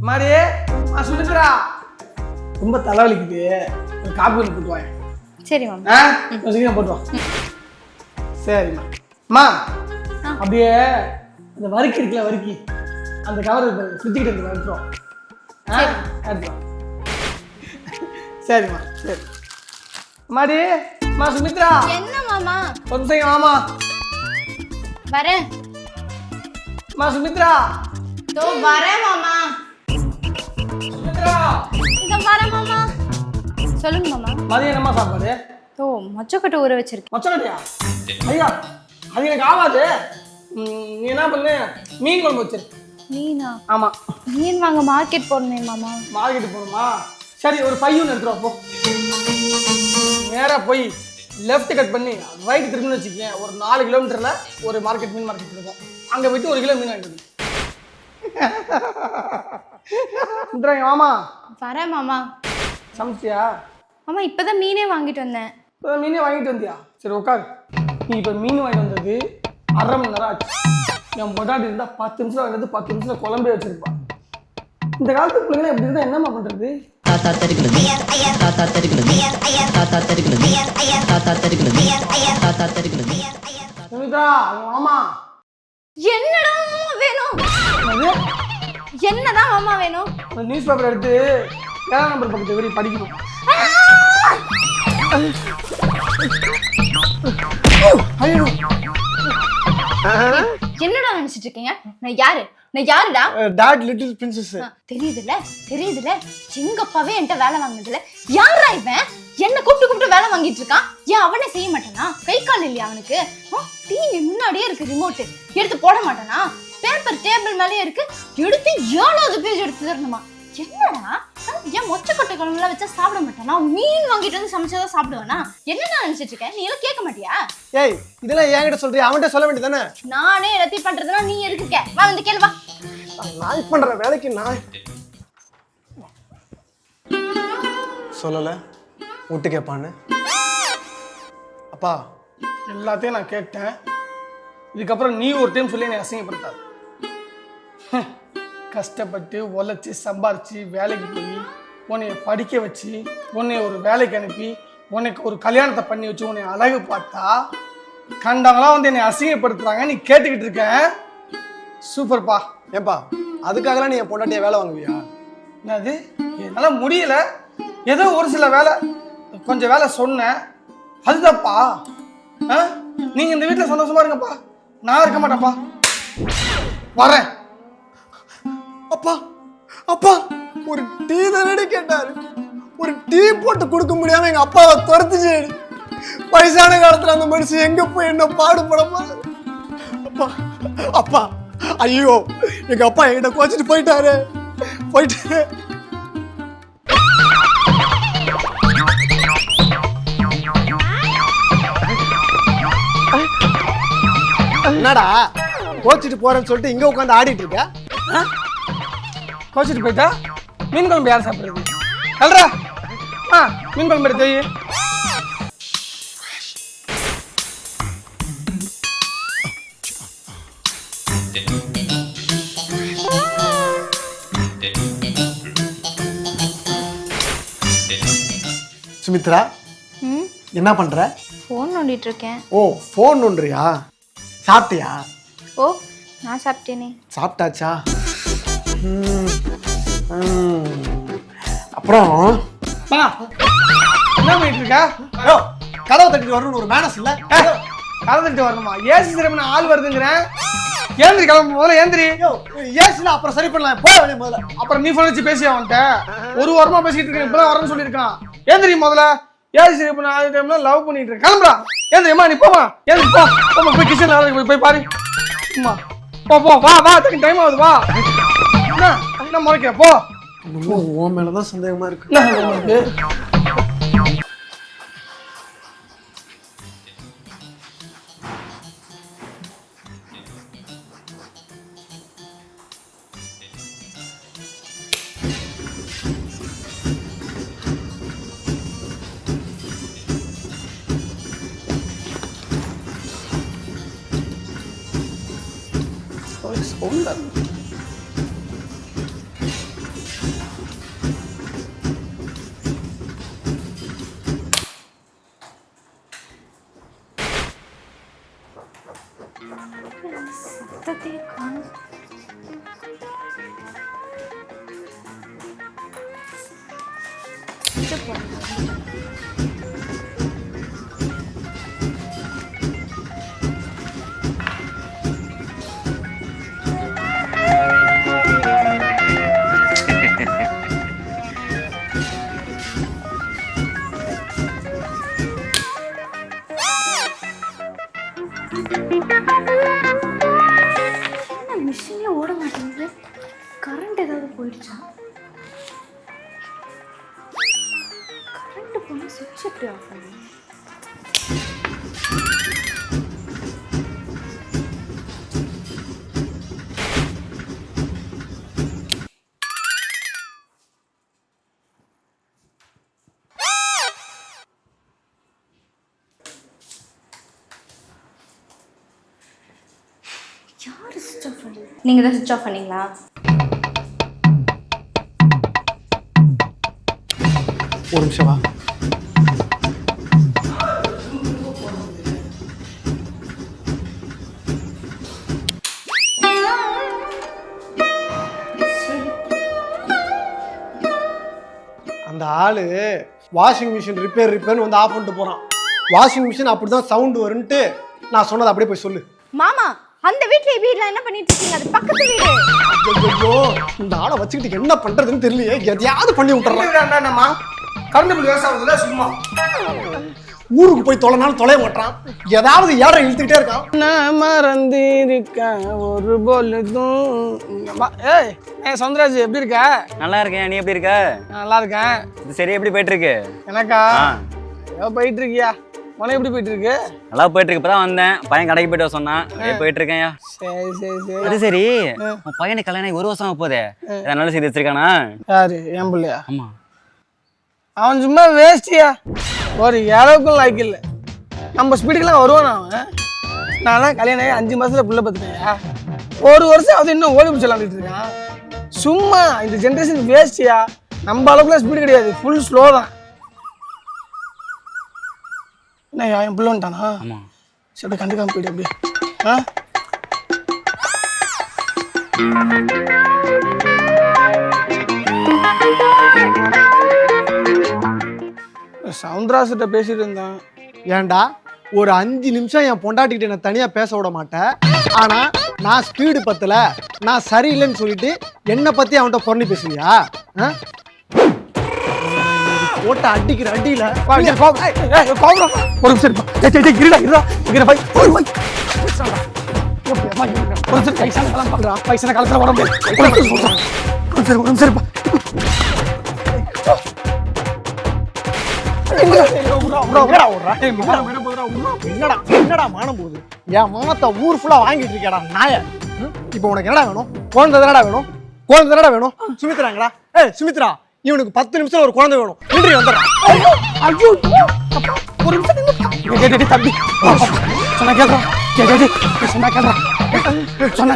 மாடி சுமித்ரா ரொம்ப தலைவலிக்குது, ஒரு காப்பி ஒன்று போட்டு வாங்க. சரி மாமா. சீக்கிரம் போட்டு வா. சரிம்மா. அம்மா அப்படியே அந்த வறுக்கி இருக்குல்ல, வறுக்கி அந்த கவர் ஃப்ரிட்ஜு கிட்ட இருக்கு, எடுத்துருவோம். எடுத்துருவோம். சரிம்மா. சரி மாடி சுமித்ரா. என்ன மாமா? ஒரு நிமிஷம் மாமா வரேன். சுமித்ரா தோ வரேன் மாமா. சுமித்ரா இதோ வரேன் மாமா. சொல்லுங்க மாமா. மதியம் என்னம்மா சாப்பாடு? தோ மொச்சக்கொட்டை ஊற வச்சிருக்கேன். மொச்சக்கொட்டையா? ஐயா அது எனக்கு ஆகாது. நீ என்ன பண்ணு, மீன் குழம்பு வச்சிரு. மீனா? ஆமா, மீன் வாங்க மார்க்கெட் போறேன் மாமா. மார்க்கெட் போகணுமா? சரி, ஒரு பையன் எடுத்துருவா போ. நேரா போய் லெஃப்ட் கட் பண்ணி ரைட் திரும்பின்னு வச்சுக்கேன், ஒரு 4 கிலோமீட்டர்ல ஒரு மார்க்கெட், மீன் மார்க்கெட் இருக்கும். அங்க போயிட்டு 1 கிலோ மீன் வாங்கிட்டு வந்து. மாமா வரேன் மாமா. சமைச்சியா? மாமா இப்பதான் மீனே வாங்கிட்டு வந்தேன். இப்போதான் மீனே வாங்கிட்டு வந்தியா? சரி உட்காரு. நீ இப்போ மீன் வாங்கிட்டு வந்தது 1/2 மணி நேரம் ஆச்சு. என் பொட்டாட்டி இருந்தா 10 நிமிஷம் வாங்கிட்டு 10 நிமிஷம் குழம்பே வச்சிருப்பா. இந்த காலத்து பிள்ளைங்க எப்படி இருந்தா என்னம்மா பண்றது? தாத்தா தருகிறது, தாத்தா தருகிறது, தாத்தா தருகிறது, தாத்தா தருகிறது, தாத்தா தருகிறது. சுமித்ரா, மாமா என்னடா மாமா வேணும்? என்னதான் மாமா வேணும்? நியூஸ் பேப்பர் எடுத்து 7ஆம் நம்பர் பக்கத்து வரை படிக்கணும். ஐயோ, என்னடா நினைச்சிட்டு இருக்கீங்க? நான் யாரு? நான் யாருடா? Dad little princess. தெரியுதுல தெரியுதுல, எங்க அப்பாவே என்கிட்ட வேலை வாங்கினதுல யாரா இவன்? என்ன கூப்பிட்டு வேலை வாங்கிட்டு இருக்கான். ஏன் அவனே செய்ய மாட்டானா? கை கால் இல்லையா அவனுக்கு? டிவி முன்னாடியே இருக்கு, ரிமோட் எடுத்து போட மாட்டானா? பேப்பர் டேபிள் மேலேயே இருக்கு, எடுத்து 7வது பேஜ் எடுத்து தரணுமா? என்னடா ஏன் மொச்சக்கொட்டை குழம்புலாம் வச்சா சாப்பிட மாட்டானா? மீன் வாங்கிட்டு வந்து சமைச்சதான் சாப்பிடுவானா? என்னடா நினைச்சிட்டு இருக்க? நீ எல்லாம் கேட்க மாட்டியா? ஏய், இதெல்லாம் என்கிட்ட சொல்றியா? அவன்கிட்ட சொல்ல வேண்டியதானே? நானே எல்லாத்தையும் பண்றதுனா நீ எதுக்கு இருக்க? வா வந்து கேளு வா. நான் பண்ற வேலைக்கு நான் சொல்லல விட்டு கேட்பான்னு. அப்பா எல்லாத்தையும் நான் கேட்டேன். இதுக்கப்புறம் நீ ஒரு டைம் சொல்லி என்னை அசிங்கப்படுத்தாது. கஷ்டப்பட்டு உழைச்சி சம்பாரிச்சு வேலைக்கு போய் உன்னைய படிக்க வச்சு உன்னை ஒரு வேலைக்கு அனுப்பி உனக்கு ஒரு கல்யாணத்தை பண்ணி வச்சு உன்னை அழகு பார்த்தா கண்டவங்களாம் வந்து என்னை அசிங்கப்படுத்துறாங்க. நீ கேட்டுக்கிட்டு இருக்க. சூப்பர்ப்பா. ஏன்பா அதுக்காகலாம் நீ என் பொண்டாட்டிய வேலை வாங்குவியா? என்னது? என்னால் முடியல, ஏதோ ஒரு சில வேலை கொஞ்சம் வேலை சொன்னேன், அதுதான்ப்பா. நீங்கள் இந்த வீட்டில் சந்தோஷமா இருங்கப்பா, நான் இருக்க மாட்டேன்ப்பா. வரேன். அப்பா அப்பா ஒரு டீ தானே கேட்டாரு, ஒரு டீ போட்டு கொடுக்க முடியாம எங்க அப்பாவை துரத்துச்சு. வயசான காலத்துல அந்த மனுஷன் எங்க போய் என்ன பாடுபட போறாரு? அப்பா அப்பா ஐயோ, எங்க அப்பா என்கிட்ட கோச்சிட்டு போயிட்டாரு. என்னடா கோச்சிட்டு போறேன்னு சொல்லிட்டு இங்க உட்காந்து ஆடிட்டு இருக்க? கோச்சிட்டு போயிட்டா மீன் குழம்பு யார் சாப்பிடுறது? கல்றா மீன் குழம்பு எடுத்து வை. சுமித்ரா என்ன பண்ற? போன் நோண்டிட்டு இருக்கேன். ஓ, போன் நோண்டுறியா? சாப்பிட்டியா? ஓ, நான் சாப்பிட்டேனே. சாப்பிட்டாச்சா? அப்புறம் என்ன பண்ணிட்டு இருக்க? கதவை தட்டிட்டு வரணும்னு ஒரு மேனஸ் இல்ல? கதை தட்டி வரணுமா? ஏசி சிறப்பு ஆள் வருதுங்கிறேன். ஏந்திரி, கிளம்பு முதல்ல. ஏந்திரி. ஏசில அப்புறம் சரி பண்ணலாம், போக வேண்டிய முதல்ல. அப்புறம் நீ போன் வச்சு பேசி அவன்கிட்ட ஒரு வாரமா பேசிட்டு இருக்கேன், இப்பதான் வரேன்னு சொல்லியிருக்கான். ஏந்திரி முதல்ல. ஏசி சிறப்பு ஆள் டைம்ல லவ் பண்ணிட்டு இருக்கேன். கிளம்புறா. ஏந்திரிமா, நீ போமா. ஏந்திரி போ. போய் கிச்சன்ல போய் பாரு. அம்மா போ போ, வா வா, டைம் ஆகுது, வா. என்ன முறைக்க? போ. உன் மேலதான் சந்தேகமா இருக்கு. மிஷின்ல ஓட மாட்டேங்குது. கரண்ட் ஏதாவது போயிடுச்சா? கரண்ட் போனா சுவிட்ச் எப்படி ஆஃப் பண்ணுங்க? யாரு சுவிட்ச் ஆஃப் பண்ணி? நீங்க தான் சுவிட்ச் ஆஃப் பண்ணீங்களா? ஒரு நிமிஷம் வா. அந்த ஆளு வாஷிங் மிஷின் ரிப்பேர்னு வந்து ஆஃப் பண்ணிட்டு போறான். வாஷிங் மிஷின் அப்படிதான் சவுண்ட் வரும்ட்டு நான் சொன்னதை அப்படியே போய் சொல்லு. மாமா, அந்த வீட்ல வீட்ல என்ன பண்ணிட்டு இருக்கீங்க? அது பக்கத்து வீடு. ஐயோ, இந்த ஆளை வச்சுக்கிட்டு என்ன பண்றதுன்னு தெரியலையே. எதையாவது பண்ணி விட்டுறான். என்னம்மா கரண்ட் பில் வேஸ்ட் ஆகுதுல சும்மா. ஊருக்கு போய் தொலைனாலும் தொலைய மாட்டான். ஏதாவது ஏற இழுத்துக்கிட்டே இருக்கான். நான் மறந்திருக்க ஒரு பொழுதும். ஏய் சௌந்தராஜ், எப்படி இருக்க? நல்லா இருக்கேன். நீ எப்படி இருக்க? நல்லா இருக்கேன். இது சரி, எப்படி போயிட்டு இருக்கு? எனக்கா ஏதோ போயிட்டு இருக்கியா? உனக்கு எப்படி போயிட்டு இருக்கு? நல்லா போயிட்டு இருக்கு. இப்பதான் வந்தேன், பையன் கடைக்கு போயிட்டு வர சொன்னான். அப்படியே போயிட்டு இருக்கேன். சரி சரி சரி. அது சரி, உன் பையனுக்கு கல்யாணம் 1 வருஷம் போதே, ஏதாவது நல்ல செய்தி வச்சிருக்கானா? யாரு? என் பிள்ளையா? ஆமா. அவன் சும்மா வேஸ்டியா, ஒரு அளவுக்கும் லாய்க்கு இல்லை. நம்ம ஸ்பீடுக்கெல்லாம் வருவான் அவன். நான் கல்யாணம் ஆகி 5 மாசத்துல புள்ள பார்த்துட்டேயா. 1 வருஷம் அது இன்னும் ஓடி பிடிச்சி விளாண்டுட்டு இருக்கான். சும்மா இந்த ஜென்ரேஷன் வேஸ்டியா. நம்ம அளவுக்குலாம் ஸ்பீடு கிடையாது, ஃபுல் ஸ்லோ தான். என்ன என் பிள்ளை வந்துட்டானா? ஆமா. சரி, கண்டுக்காம போயிடு அப்படியே. ஆ சவுந்தராசிட்ட பேசிட்டு இருந்தான். ஏன்டா ஒரு 5 நிமிஷம் என் பொண்டாட்டிக்கிட்ட என்ன தனியா பேச விட மாட்டேன். ஆனா நான் ஸ்பீடு பத்தல, நான் சரியில்லைன்னு சொல்லிட்டு என்னை பத்தி அவன்கிட்ட பொண்ணு பேசுவியா? போட்ட அடிக்கிற அடியில ஒரு நிமிஷம் வயசான காலத்துல வர முடியாது. என்னடா மானம் போகுது? என் மானத்தை ஊர் ஃபுல்லா வாங்கிட்டு இருக்கேடா நாய. இப்போ உனக்கு என்னடா வேணும்? குழந்தை தானடா வேணும். குழந்தை தானடா வேணும். சுமித்ராங்கடா. சுமித்ரா, இவனுக்கு 10 நிமிஷத்துல ஒரு குழந்தை வேணும். இன்றைய வந்துடுறான். ஒரு நிமிஷம் தம்பி சொன்னா கேட்கறான். சொன்னா கேட்கறான். சொன்ன